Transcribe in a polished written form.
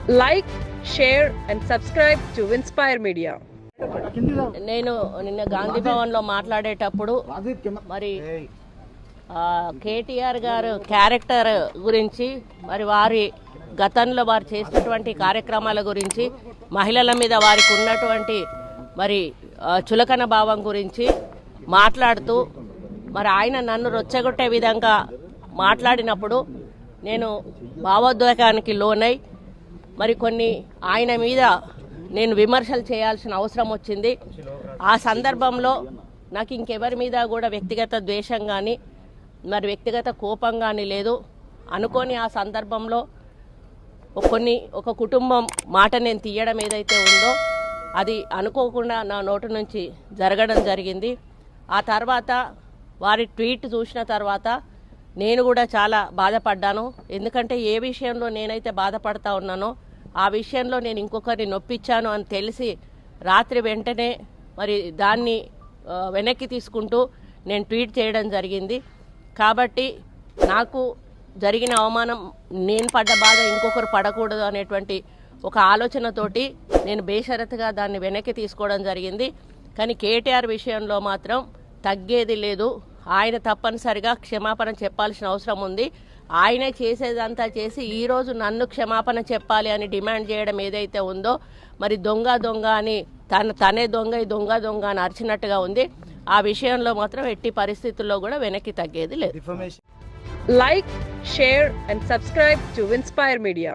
Like, share and subscribe to Inspire Media. నేను నిన్న గాంధీ భవన్లో మాట్లాడేటప్పుడు మరి కేటీఆర్ గారు క్యారెక్టర్ గురించి మరి వారి గతంలో వారు చేసినటువంటి కార్యక్రమాల గురించి మహిళల మీద వారికి ఉన్నటువంటి మరి చులకన భావం గురించి మాట్లాడుతూ మరి ఆయన నన్ను రొచ్చగొట్టే విధంగా మాట్లాడినప్పుడు నేను భావోద్వేగానికి లోనై మరి కొన్ని ఆయన మీద నేను విమర్శలు చేయాల్సిన అవసరం వచ్చింది. ఆ సందర్భంలో నాకు ఇంకెవరి మీద కూడా వ్యక్తిగత ద్వేషం కానీ మరి వ్యక్తిగత కోపం కానీ లేదు. అనుకోని ఆ సందర్భంలో ఒక కుటుంబం మాట నేను తీయడం ఏదైతే ఉందో అది అనుకోకుండా నా నోటి నుంచి జరగడం జరిగింది. ఆ తర్వాత వారి ట్వీట్ చూసిన తర్వాత నేను కూడా చాలా బాధపడ్డాను. ఎందుకంటే ఏ విషయంలో నేనైతే బాధపడతా ఉన్నానో ఆ విషయంలో నేను ఇంకొకరిని నొప్పించాను అని తెలిసి రాత్రి వెంటనే మరి దాన్ని వెనక్కి తీసుకుంటూ నేను ట్వీట్ చేయడం జరిగింది. కాబట్టి నాకు జరిగిన అవమానం నేను పడ్డ బాధ ఇంకొకరు పడకూడదు అనేటువంటి ఒక ఆలోచనతోటి నేను బేషరతుగా దాన్ని వెనక్కి తీసుకోవడం జరిగింది. కానీ కేటీఆర్ విషయంలో మాత్రం తగ్గేది లేదు. ఆయన తప్పనిసరిగా క్షమాపణ చెప్పాల్సిన అవసరం ఉంది. ఆయనే చేసేదంతా చేసి ఈరోజు నన్ను క్షమాపణ చెప్పాలి అని డిమాండ్ చేయడం ఏదైతే ఉందో మరి దొంగ అని తనే దొంగ అని అరిచినట్టుగా ఉంది. ఆ విషయంలో మాత్రం ఎట్టి పరిస్థితుల్లో కూడా వెనక్కి తగ్గేది లేదు. Like, share and subscribe to Inspire Media.